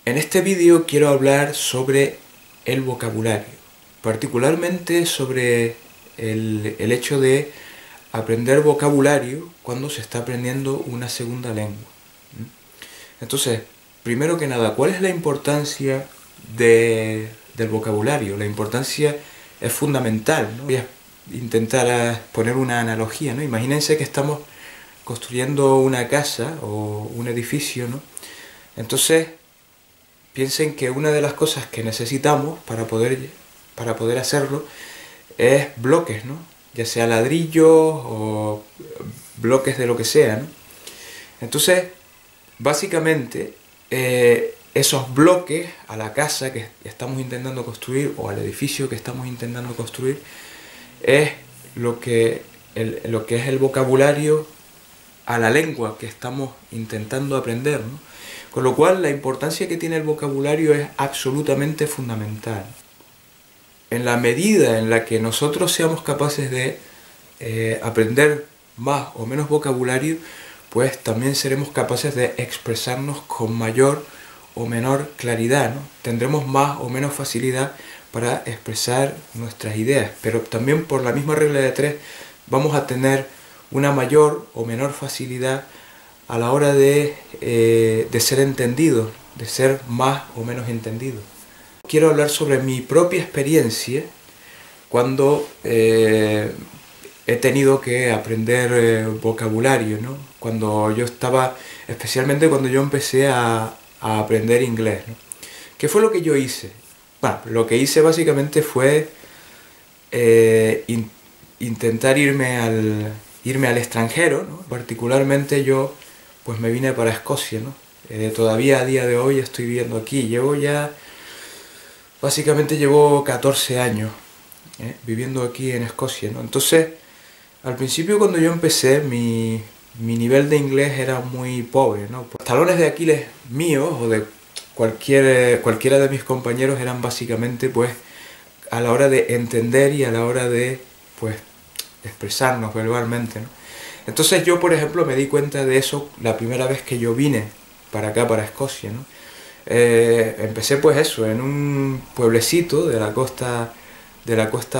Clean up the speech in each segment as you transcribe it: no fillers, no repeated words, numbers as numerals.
En este vídeo quiero hablar sobre el vocabulario, particularmente sobre el hecho de aprender vocabulario cuando se está aprendiendo una segunda lengua. Entonces, primero que nada, ¿cuál es la importancia del vocabulario? La importancia es fundamental, ¿no? Voy a intentar poner una analogía, ¿no? Imagínense que estamos construyendo una casa o un edificio, ¿no? Entonces, piensen que una de las cosas que necesitamos para poder hacerlo es bloques, ¿no? Ya sea ladrillos o bloques de lo que sea, ¿no? Entonces, básicamente, esos bloques a la casa que estamos intentando construir o al edificio que estamos intentando construir es lo que es el vocabulario a la lengua que estamos intentando aprender, ¿no? Con lo cual la importancia que tiene el vocabulario es absolutamente fundamental. En la medida en la que nosotros seamos capaces de aprender más o menos vocabulario, pues también seremos capaces de expresarnos con mayor o menor claridad, ¿no? Tendremos más o menos facilidad para expresar nuestras ideas, pero también por la misma regla de tres vamos a tener una mayor o menor facilidad a la hora de ser entendidos, de ser más o menos entendidos. Quiero hablar sobre mi propia experiencia cuando he tenido que aprender vocabulario, ¿no? Cuando yo estaba, especialmente cuando yo empecé a aprender inglés, ¿no? ¿Qué fue lo que yo hice? Bueno, lo que hice básicamente fue intentar irme al extranjero, ¿no? Particularmente yo pues me vine para Escocia, ¿no? Todavía a día de hoy estoy viviendo aquí, básicamente llevo 14 años viviendo aquí en Escocia, ¿no? Entonces, al principio cuando yo empecé, mi nivel de inglés era muy pobre, ¿no? Los talones de Aquiles míos o de cualquiera de mis compañeros eran básicamente pues a la hora de entender y a la hora de pues expresarnos verbalmente, ¿no? Entonces yo, por ejemplo, me di cuenta de eso la primera vez que yo vine para acá, para Escocia, ¿no? Empecé pues eso, en un pueblecito de la costa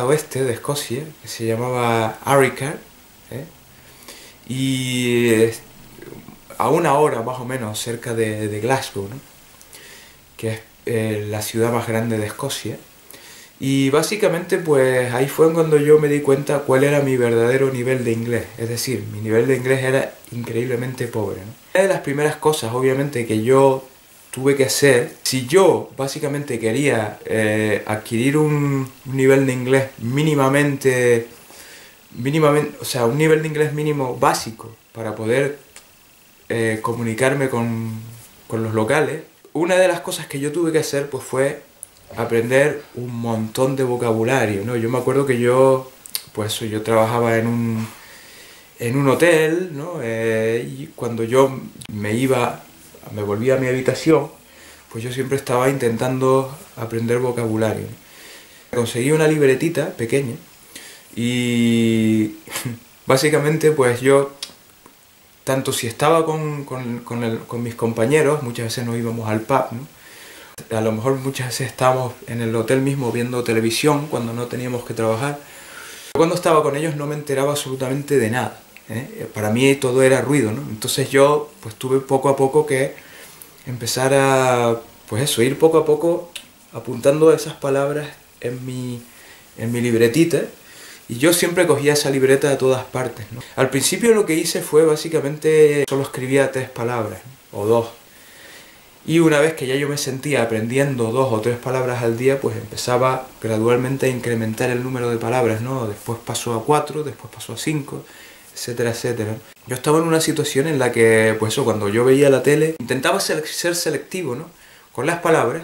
oeste de Escocia, que se llamaba Arricar, y a una hora más o menos cerca de Glasgow, ¿no? Que es la ciudad más grande de Escocia. Y básicamente pues ahí fue cuando yo me di cuenta cuál era mi verdadero nivel de inglés. Es decir, mi nivel de inglés era increíblemente pobre, ¿no? Una de las primeras cosas obviamente que yo tuve que hacer, si yo básicamente quería adquirir un nivel de inglés mínimamente, o sea, un nivel de inglés mínimo básico para poder comunicarme con los locales, una de las cosas que yo tuve que hacer pues fue aprender un montón de vocabulario, ¿no? Yo me acuerdo que yo trabajaba en un hotel, ¿no? Y cuando yo me volvía a mi habitación, pues yo siempre estaba intentando aprender vocabulario. Conseguí una libretita pequeña y básicamente pues yo, tanto si estaba con mis compañeros, muchas veces nos íbamos al pub, ¿no? A lo mejor muchas veces estábamos en el hotel mismo viendo televisión cuando no teníamos que trabajar. Cuando estaba con ellos no me enteraba absolutamente de nada, ¿eh? Para mí todo era ruido, ¿no? Entonces yo pues tuve poco a poco que empezar a, pues eso, ir poco a poco apuntando esas palabras en mi libretita, y yo siempre cogía esa libreta a todas partes, ¿no? Al principio lo que hice fue básicamente solo escribía 3 palabras, ¿no? O 2. Y una vez que ya yo me sentía aprendiendo 2 o 3 palabras al día, pues empezaba gradualmente a incrementar el número de palabras, ¿no? Después pasó a 4, después pasó a 5, etcétera, etcétera. Yo estaba en una situación en la que, pues eso, cuando yo veía la tele, intentaba ser selectivo, ¿no? Con las palabras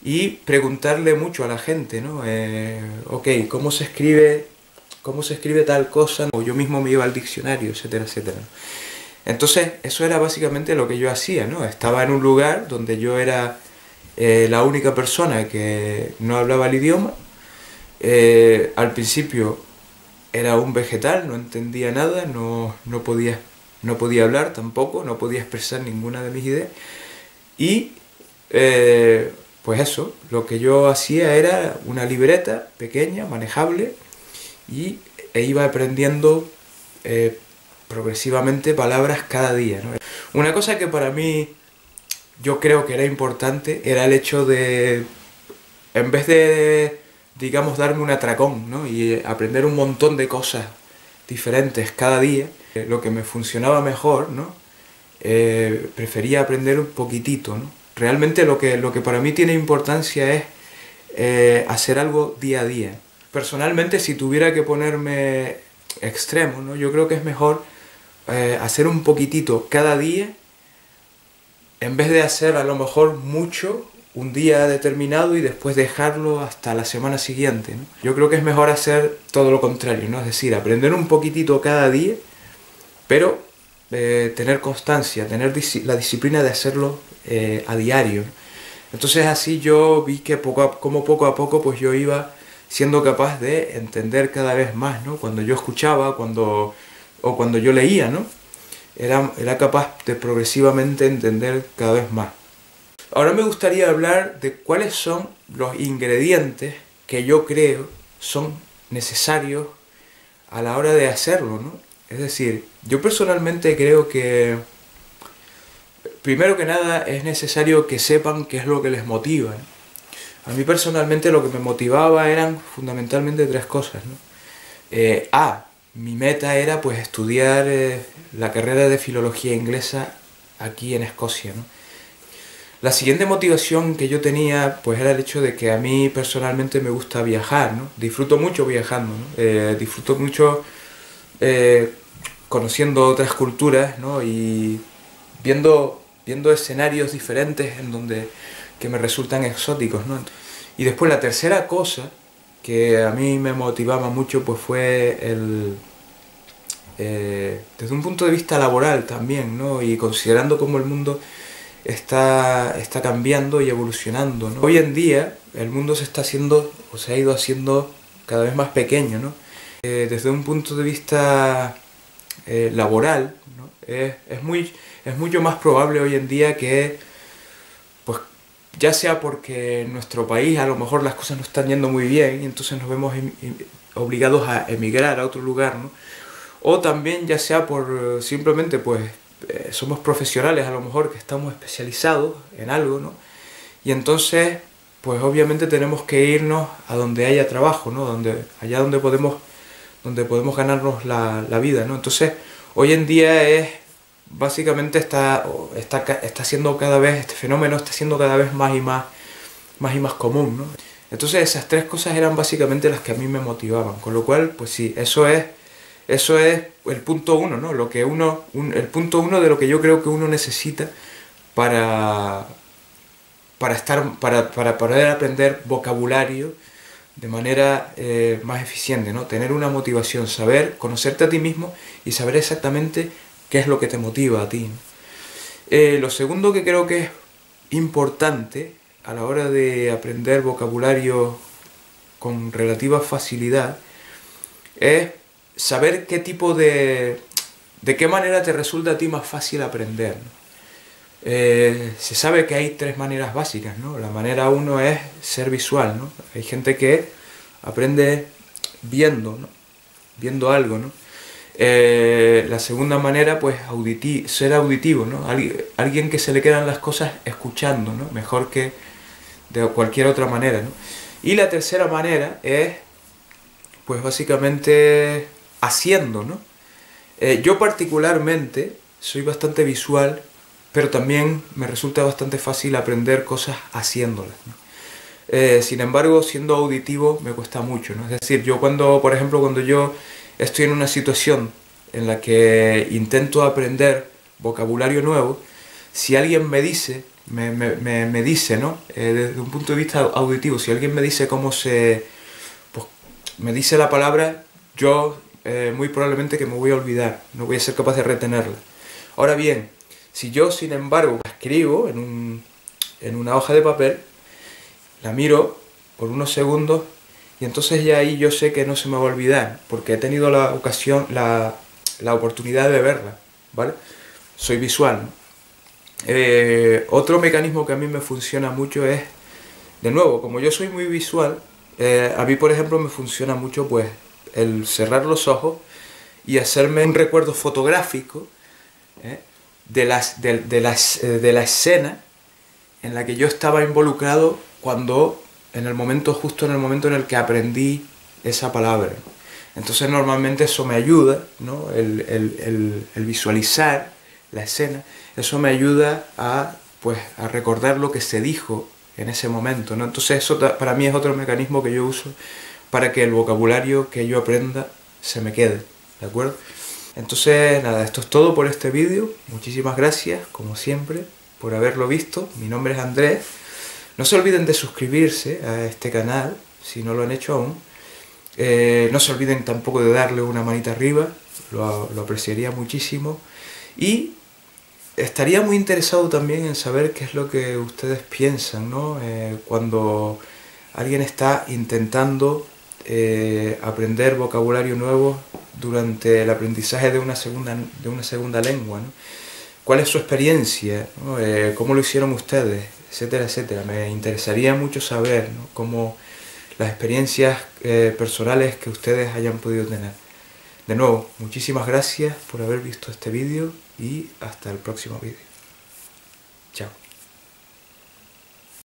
y preguntarle mucho a la gente, ¿no? Ok, ¿cómo se escribe tal cosa? O yo mismo me iba al diccionario, etcétera, etcétera. Entonces, eso era básicamente lo que yo hacía, ¿no? Estaba en un lugar donde yo era la única persona que no hablaba el idioma. Al principio era un vegetal, no entendía nada, no podía hablar tampoco, no podía expresar ninguna de mis ideas. Y Pues eso, lo que yo hacía era una libreta pequeña, manejable, e iba aprendiendo progresivamente palabras cada día, ¿no? Una cosa que para mí yo creo que era importante era el hecho de, en vez de, digamos, darme un atracón, ¿no? Y aprender un montón de cosas diferentes cada día, lo que me funcionaba mejor, ¿no? Prefería aprender un poquitito, ¿no? Realmente lo que para mí tiene importancia es hacer algo día a día. Personalmente, si tuviera que ponerme extremo, ¿no? Yo creo que es mejor hacer un poquitito cada día en vez de hacer a lo mejor mucho un día determinado y después dejarlo hasta la semana siguiente, ¿no? Yo creo que es mejor hacer todo lo contrario, ¿no? Es decir, aprender un poquitito cada día, pero tener constancia, tener la disciplina de hacerlo a diario. Entonces así yo vi que poco a poco pues yo iba siendo capaz de entender cada vez más, ¿no? Cuando yo escuchaba, o cuando yo leía, ¿no? Era capaz de progresivamente entender cada vez más. Ahora me gustaría hablar de cuáles son los ingredientes que yo creo son necesarios a la hora de hacerlo, ¿no? Es decir, yo personalmente creo que primero que nada es necesario que sepan qué es lo que les motiva, ¿no? A mí personalmente lo que me motivaba eran fundamentalmente tres cosas, ¿no? Mi meta era pues estudiar la carrera de filología inglesa aquí en Escocia, ¿no? La siguiente motivación que yo tenía pues era el hecho de que a mí personalmente me gusta viajar, ¿no? Disfruto mucho viajando, ¿no? Disfruto mucho conociendo otras culturas, ¿no? Y viendo escenarios diferentes que me resultan exóticos, ¿no? Y después la tercera cosa que a mí me motivaba mucho pues fue desde un punto de vista laboral también, ¿no? Y considerando cómo el mundo está cambiando y evolucionando, ¿no? Hoy en día el mundo se ha ido haciendo cada vez más pequeño, ¿no? Desde un punto de vista laboral, ¿no? Es mucho más probable hoy en día que, pues, ya sea porque en nuestro país a lo mejor las cosas no están yendo muy bien y entonces nos vemos obligados a emigrar a otro lugar, ¿no? O también ya sea por simplemente pues somos profesionales a lo mejor que estamos especializados en algo, ¿no? Y entonces pues obviamente tenemos que irnos a donde haya trabajo, ¿no? Allá donde podemos ganarnos la vida, ¿no? Entonces hoy en día básicamente este fenómeno está siendo cada vez más y más común, ¿no? Entonces esas tres cosas eran básicamente las que a mí me motivaban, con lo cual pues sí, eso es el punto uno, ¿no? El punto uno de lo que yo creo que uno necesita para poder aprender vocabulario de manera más eficiente, ¿no? Tener una motivación, conocerte a ti mismo y saber exactamente qué es lo que te motiva a ti, ¿no? Lo segundo que creo que es importante a la hora de aprender vocabulario con relativa facilidad es saber de qué manera te resulta a ti más fácil aprender, ¿no? Se sabe que hay tres maneras básicas, ¿no? La manera uno es ser visual, ¿no? Hay gente que aprende viendo, ¿no? Viendo algo, ¿no? La segunda manera, pues, ser auditivo, ¿no? Alguien que se le quedan las cosas escuchando, ¿no? Mejor que de cualquier otra manera, ¿no? Y la tercera manera es, pues, básicamente haciendo, ¿no? Yo particularmente soy bastante visual, pero también me resulta bastante fácil aprender cosas haciéndolas, ¿no? Sin embargo, siendo auditivo me cuesta mucho, ¿no? Es decir, por ejemplo, cuando yo estoy en una situación en la que intento aprender vocabulario nuevo, si alguien me dice, ¿no? Desde un punto de vista auditivo, si alguien me dice pues, me dice la palabra, yo muy probablemente que me voy a olvidar, no voy a ser capaz de retenerla. Ahora bien, si yo sin embargo la escribo en una hoja de papel, la miro por unos segundos y entonces ya ahí yo sé que no se me va a olvidar, porque he tenido la oportunidad de verla, ¿vale? Soy visual, ¿no? Otro mecanismo que a mí me funciona mucho es, de nuevo, como yo soy muy visual, a mí por ejemplo me funciona mucho pues el cerrar los ojos y hacerme un recuerdo fotográfico, ¿eh? de la escena en la que yo estaba involucrado cuando, justo en el momento en el que aprendí esa palabra. Entonces normalmente eso me ayuda, ¿no? El visualizar la escena, eso me ayuda pues, a recordar lo que se dijo en ese momento, ¿no? Entonces eso para mí es otro mecanismo que yo uso para que el vocabulario que yo aprenda se me quede, ¿de acuerdo? Entonces nada, esto es todo por este vídeo. Muchísimas gracias, como siempre, por haberlo visto. Mi nombre es Andrés. No se olviden de suscribirse a este canal, si no lo han hecho aún. No se olviden tampoco de darle una manita arriba, lo apreciaría muchísimo. Y estaría muy interesado también en saber qué es lo que ustedes piensan, ¿no? Cuando alguien está intentando aprender vocabulario nuevo durante el aprendizaje de una segunda lengua, ¿no? ¿Cuál es su experiencia, ¿no? ¿Cómo lo hicieron ustedes? Etcétera, etcétera. Me interesaría mucho saber, ¿no? Cómo las experiencias personales que ustedes hayan podido tener. De nuevo, muchísimas gracias por haber visto este vídeo y hasta el próximo vídeo. Chao.